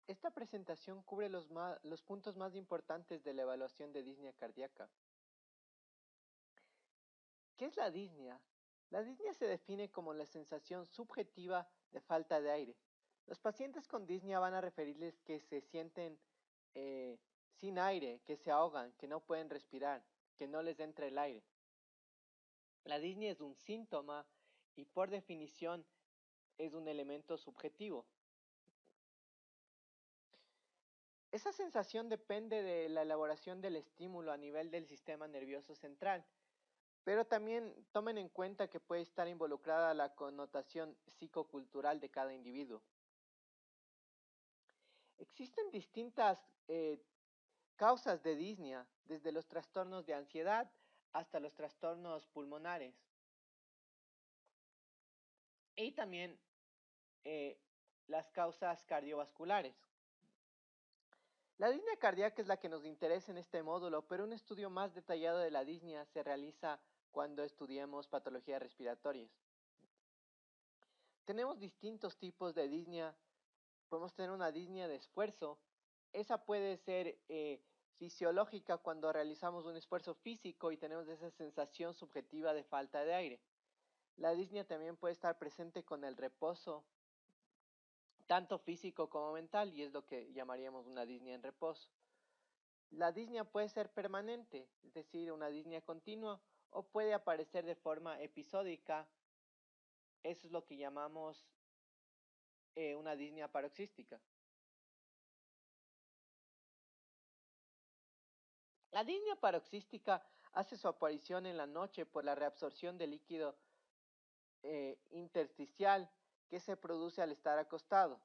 Esta presentación cubre los puntos más importantes de la evaluación de disnea cardíaca. ¿Qué es la disnea? La disnea se define como la sensación subjetiva de falta de aire. Los pacientes con disnea van a referirles que se sienten eh, sin aire, que se ahogan, que no pueden respirar, que no les entra el aire. La disnea es un síntoma y por definición es un elemento subjetivo. Esa sensación depende de la elaboración del estímulo a nivel del sistema nervioso central, pero también tomen en cuenta que puede estar involucrada la connotación psicocultural de cada individuo. Existen distintas causas de disnea, desde los trastornos de ansiedad hasta los trastornos pulmonares. Y también eh, las causas cardiovasculares. La disnea cardíaca es la que nos interesa en este módulo, pero un estudio más detallado de la disnea se realiza cuando estudiemos patologías respiratorias. Tenemos distintos tipos de disnea. Podemos tener una disnea de esfuerzo. Esa puede ser fisiológica cuando realizamos un esfuerzo físico y tenemos esa sensación subjetiva de falta de aire. La disnea también puede estar presente con el reposo, tanto físico como mental, y es lo que llamaríamos una disnea en reposo. La disnea puede ser permanente, es decir, una disnea continua, o puede aparecer de forma episódica. Eso es lo que llamamos una disnea paroxística. La disnea paroxística hace su aparición en la noche por la reabsorción de líquido intersticial que se produce al estar acostado,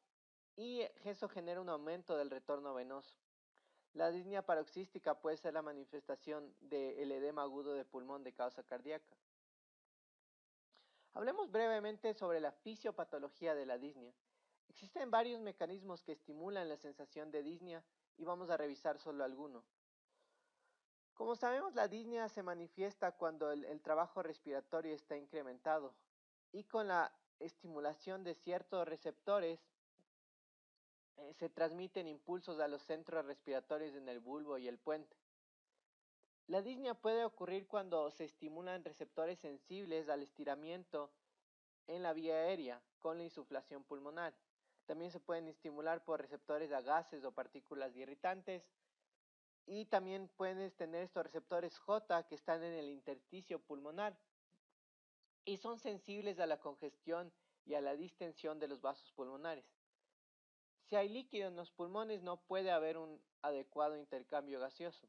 y eso genera un aumento del retorno venoso. La disnea paroxística puede ser la manifestación del edema agudo de pulmón de causa cardíaca. Hablemos brevemente sobre la fisiopatología de la disnea. Existen varios mecanismos que estimulan la sensación de disnea y vamos a revisar solo alguno. Como sabemos, la disnea se manifiesta cuando el trabajo respiratorio está incrementado y con la estimulación de ciertos receptores se transmiten impulsos a los centros respiratorios en el bulbo y el puente. La disnea puede ocurrir cuando se estimulan receptores sensibles al estiramiento en la vía aérea con la insuflación pulmonar. También se pueden estimular por receptores a gases o partículas irritantes. Y también puedes tener estos receptores J que están en el intersticio pulmonar y son sensibles a la congestión y a la distensión de los vasos pulmonares. Si hay líquido en los pulmones, no puede haber un adecuado intercambio gaseoso.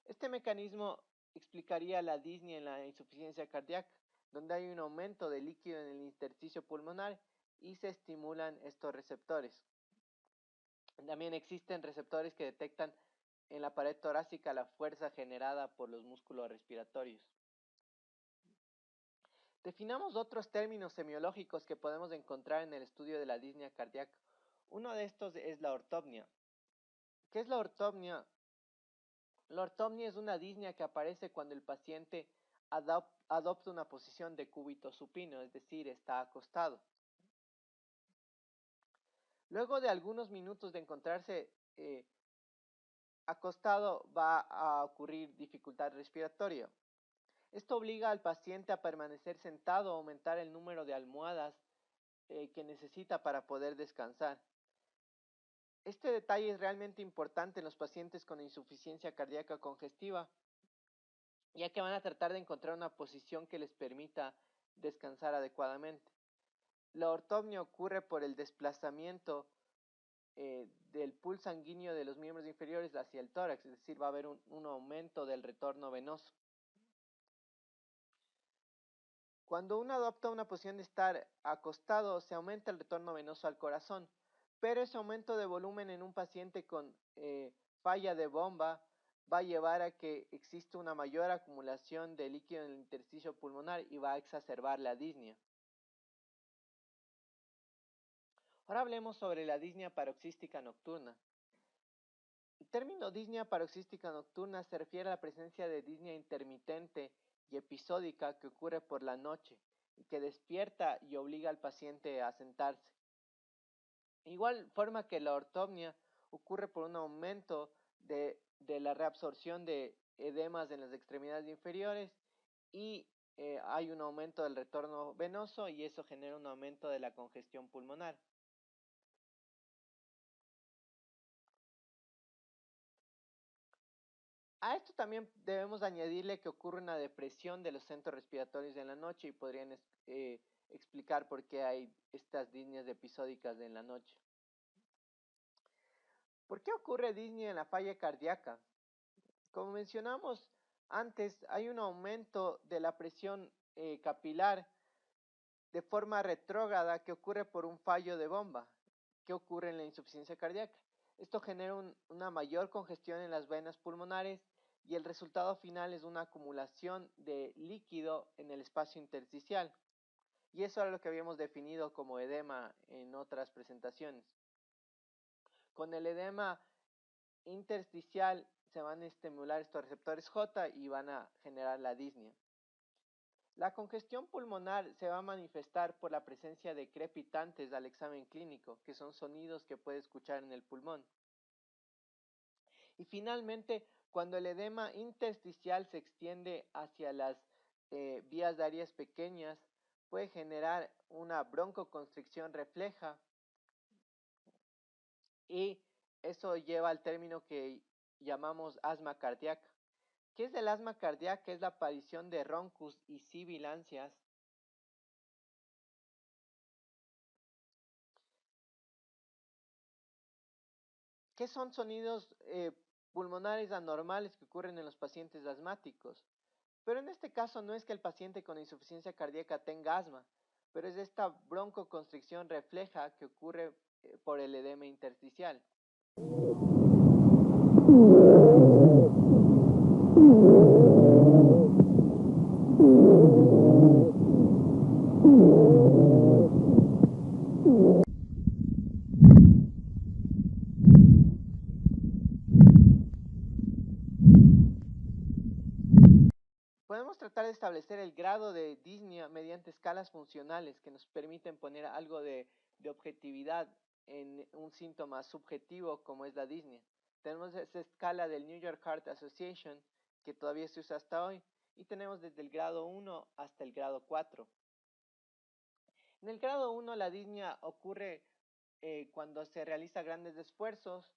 Este mecanismo explicaría la disnea en la insuficiencia cardíaca, donde hay un aumento de líquido en el intersticio pulmonar y se estimulan estos receptores. También existen receptores que detectan en la pared torácica la fuerza generada por los músculos respiratorios. Definamos otros términos semiológicos que podemos encontrar en el estudio de la disnea cardíaca. Uno de estos es la ortopnia. ¿Qué es la ortopnia? La ortopnia es una disnea que aparece cuando el paciente adopta una posición de cúbito supino, es decir, está acostado. Luego de algunos minutos de encontrarse acostado, va a ocurrir dificultad respiratoria. Esto obliga al paciente a permanecer sentado o aumentar el número de almohadas que necesita para poder descansar. Este detalle es realmente importante en los pacientes con insuficiencia cardíaca congestiva, ya que van a tratar de encontrar una posición que les permita descansar adecuadamente. La ortopnia ocurre por el desplazamiento del pulso sanguíneo de los miembros inferiores hacia el tórax, es decir, va a haber un aumento del retorno venoso. Cuando uno adopta una posición de estar acostado, se aumenta el retorno venoso al corazón, pero ese aumento de volumen en un paciente con falla de bomba va a llevar a que exista una mayor acumulación de líquido en el intersticio pulmonar y va a exacerbar la disnea. Ahora hablemos sobre la disnea paroxística nocturna. El término disnea paroxística nocturna se refiere a la presencia de disnea intermitente y episódica que ocurre por la noche y que despierta y obliga al paciente a sentarse. Igual forma que la ortopnia ocurre por un aumento de la reabsorción de edemas en las extremidades inferiores y hay un aumento del retorno venoso y eso genera un aumento de la congestión pulmonar. A esto también debemos añadirle que ocurre una depresión de los centros respiratorios en la noche y podrían explicar por qué hay estas disneas episódicas en la noche. ¿Por qué ocurre disnea en la falla cardíaca? Como mencionamos antes, hay un aumento de la presión capilar de forma retrógrada que ocurre por un fallo de bomba, que ocurre en la insuficiencia cardíaca. Esto genera una mayor congestión en las venas pulmonares y el resultado final es una acumulación de líquido en el espacio intersticial. Y eso era lo que habíamos definido como edema en otras presentaciones. Con el edema intersticial se van a estimular estos receptores J y van a generar la disnea. La congestión pulmonar se va a manifestar por la presencia de crepitantes al examen clínico, que son sonidos que puede escuchar en el pulmón. Y finalmente, cuando el edema intersticial se extiende hacia las vías de áreas pequeñas, puede generar una broncoconstricción refleja y eso lleva al término que llamamos asma cardíaca. ¿Qué es el asma cardíaca? Es la aparición de roncus y sibilancias que son sonidos pulmonares anormales que ocurren en los pacientes asmáticos. Pero en este caso no es que el paciente con insuficiencia cardíaca tenga asma, pero es esta broncoconstricción refleja que ocurre por el edema intersticial. Podemos tratar de establecer el grado de disnea mediante escalas funcionales que nos permiten poner algo de objetividad en un síntoma subjetivo como es la disnea. Tenemos esa escala del New York Heart Association que todavía se usa hasta hoy y tenemos desde el grado 1 hasta el grado 4. En el grado 1 la disnea ocurre cuando se realiza grandes esfuerzos,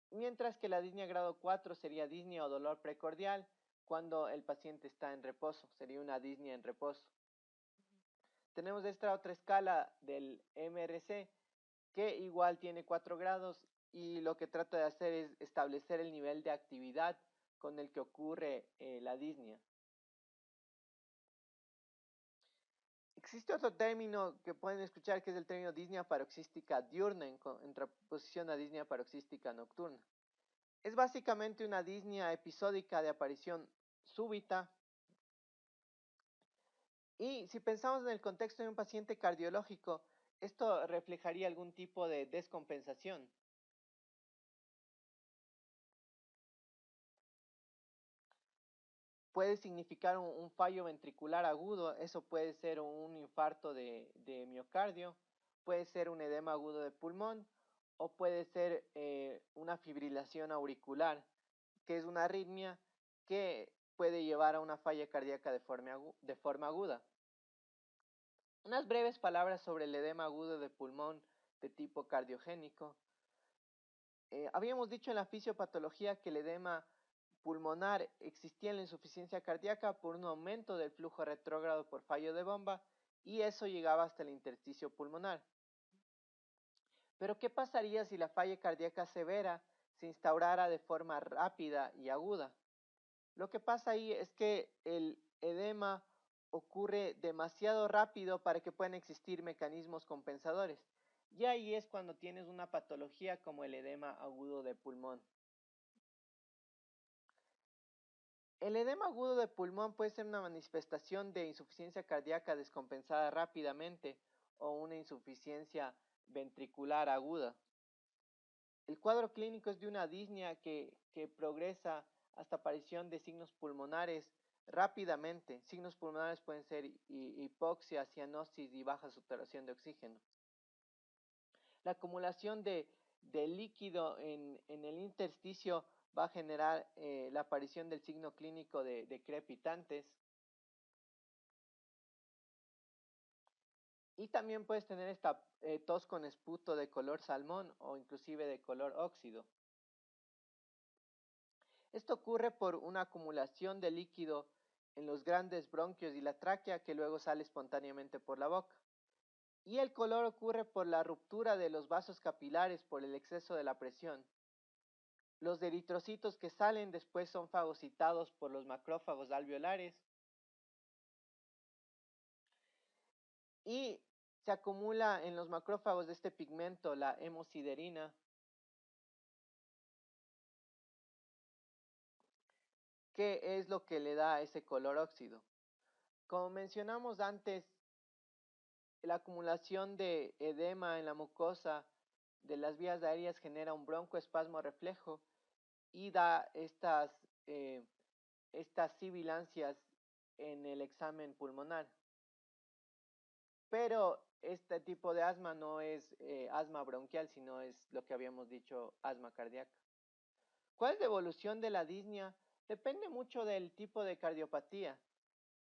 mientras que la disnea grado 4 sería disnea o dolor precordial cuando el paciente está en reposo, sería una disnea en reposo. Tenemos esta otra escala del MRC que igual tiene 4 grados y lo que trata de hacer es establecer el nivel de actividad con el que ocurre la disnea. Existe otro término que pueden escuchar que es el término disnea paroxística diurna en contraposición a disnea paroxística nocturna. Es básicamente una disnea episódica de aparición súbita. Y si pensamos en el contexto de un paciente cardiológico, esto reflejaría algún tipo de descompensación. Puede significar un fallo ventricular agudo, eso puede ser un infarto de miocardio, puede ser un edema agudo de pulmón o puede ser una fibrilación auricular, que es una arritmia que puede llevar a una falla cardíaca de forma aguda. Unas breves palabras sobre el edema agudo de pulmón de tipo cardiogénico. Habíamos dicho en la fisiopatología que el edema pulmonar existía en la insuficiencia cardíaca por un aumento del flujo retrógrado por fallo de bomba y eso llegaba hasta el intersticio pulmonar. Pero ¿qué pasaría si la falla cardíaca severa se instaurara de forma rápida y aguda? Lo que pasa ahí es que el edema ocurre demasiado rápido para que puedan existir mecanismos compensadores. Y ahí es cuando tienes una patología como el edema agudo de pulmón. El edema agudo de pulmón puede ser una manifestación de insuficiencia cardíaca descompensada rápidamente o una insuficiencia ventricular aguda. El cuadro clínico es de una disnea que progresa hasta aparición de signos pulmonares rápidamente. Signos pulmonares pueden ser hipoxia, cianosis y baja saturación de oxígeno. La acumulación de líquido en el intersticio va a generar la aparición del signo clínico de crepitantes. Y también puedes tener esta tos con esputo de color salmón o inclusive de color óxido. Esto ocurre por una acumulación de líquido en los grandes bronquios y la tráquea que luego sale espontáneamente por la boca. Y el color ocurre por la ruptura de los vasos capilares por el exceso de la presión. Los eritrocitos que salen después son fagocitados por los macrófagos alveolares y se acumula en los macrófagos de este pigmento, la hemosiderina, que es lo que le da ese color óxido. Como mencionamos antes, la acumulación de edema en la mucosa de las vías aéreas genera un broncoespasmo reflejo y da estas sibilancias en el examen pulmonar. Pero este tipo de asma no es asma bronquial, sino es lo que habíamos dicho, asma cardíaca. ¿Cuál es la evolución de la disnea? Depende mucho del tipo de cardiopatía.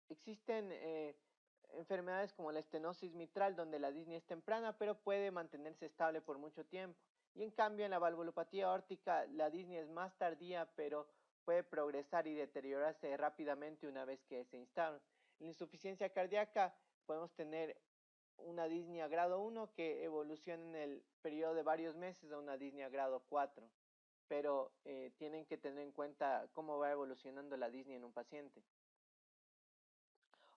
Existen enfermedades como la estenosis mitral, donde la disnea es temprana, pero puede mantenerse estable por mucho tiempo. Y en cambio, en la valvulopatía aórtica, la disnea es más tardía, pero puede progresar y deteriorarse rápidamente una vez que se instala. En la insuficiencia cardíaca, podemos tener una disnea grado 1 que evoluciona en el periodo de varios meses a una disnea grado 4, pero tienen que tener en cuenta cómo va evolucionando la disnea en un paciente.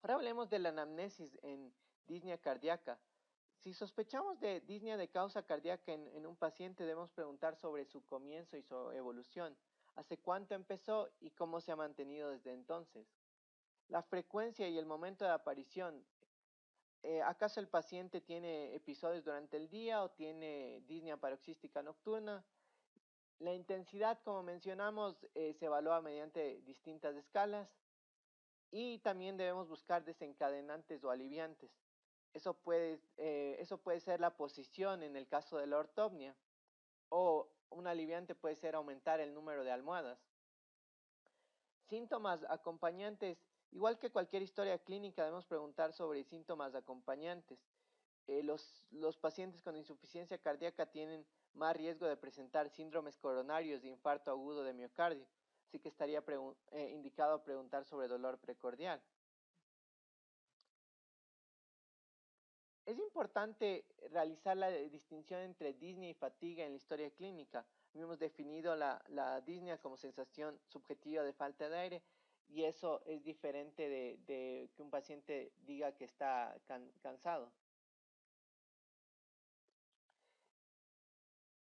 Ahora hablemos de la anamnesis en disnea cardíaca. Si sospechamos de disnea de causa cardíaca en un paciente, debemos preguntar sobre su comienzo y su evolución, hace cuánto empezó y cómo se ha mantenido desde entonces. La frecuencia y el momento de aparición. ¿Acaso el paciente tiene episodios durante el día o tiene disnea paroxística nocturna? La intensidad, como mencionamos, se evalúa mediante distintas escalas y también debemos buscar desencadenantes o aliviantes. Eso puede ser la posición en el caso de la ortopnia o un aliviante puede ser aumentar el número de almohadas. Síntomas acompañantes. Igual que cualquier historia clínica, debemos preguntar sobre síntomas acompañantes. Los pacientes con insuficiencia cardíaca tienen más riesgo de presentar síndromes coronarios de infarto agudo de miocardio, así que estaría indicado preguntar sobre dolor precordial. Es importante realizar la distinción entre disnea y fatiga en la historia clínica. Hemos definido la disnea como sensación subjetiva de falta de aire y eso es diferente de que un paciente diga que está cansado.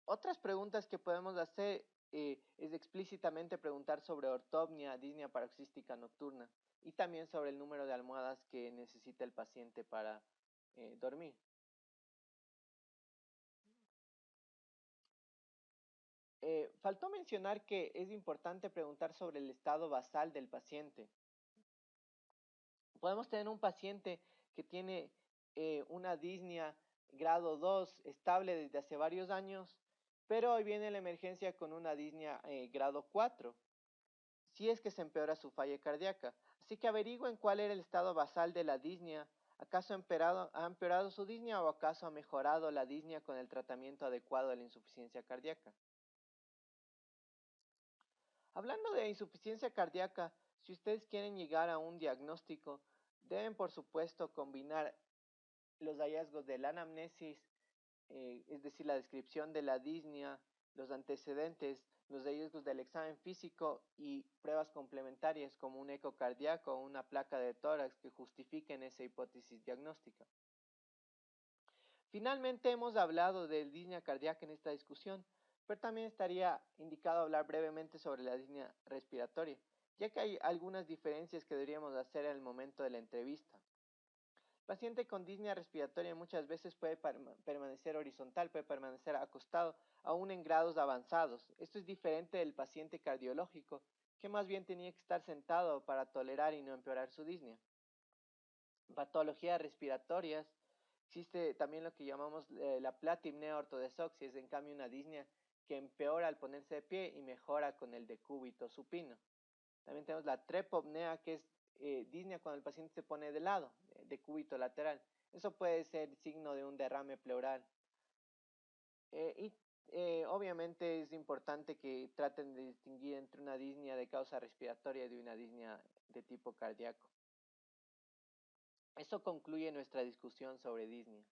Otras preguntas que podemos hacer es explícitamente preguntar sobre ortopnia, disnea paroxística nocturna y también sobre el número de almohadas que necesita el paciente para dormir. Faltó mencionar que es importante preguntar sobre el estado basal del paciente. Podemos tener un paciente que tiene una disnea grado 2 estable desde hace varios años, pero hoy viene la emergencia con una disnea grado 4, si es que se empeora su falla cardíaca. Así que averigüen cuál era el estado basal de la disnea. ¿Acaso ha empeorado su disnea o acaso ha mejorado la disnea con el tratamiento adecuado de la insuficiencia cardíaca? Hablando de insuficiencia cardíaca, si ustedes quieren llegar a un diagnóstico, deben por supuesto combinar los hallazgos de la anamnesis, es decir, la descripción de la disnea, los antecedentes, los hallazgos del examen físico y pruebas complementarias como un eco cardíaco o una placa de tórax que justifiquen esa hipótesis diagnóstica. Finalmente hemos hablado de disnea cardíaca en esta discusión, pero también estaría indicado hablar brevemente sobre la disnea respiratoria, ya que hay algunas diferencias que deberíamos hacer en el momento de la entrevista. El paciente con disnea respiratoria muchas veces puede permanecer horizontal, puede permanecer acostado, aún en grados avanzados. Esto es diferente del paciente cardiológico, que más bien tenía que estar sentado para tolerar y no empeorar su disnea. Patologías respiratorias. Existe también lo que llamamos la platimnea ortodesoxia, es en cambio una disnea que empeora al ponerse de pie y mejora con el decúbito supino. También tenemos la trepopnea, que es disnea cuando el paciente se pone de lado, decúbito lateral. Eso puede ser signo de un derrame pleural. Obviamente es importante que traten de distinguir entre una disnea de causa respiratoria y de una disnea de tipo cardíaco. Eso concluye nuestra discusión sobre disnea.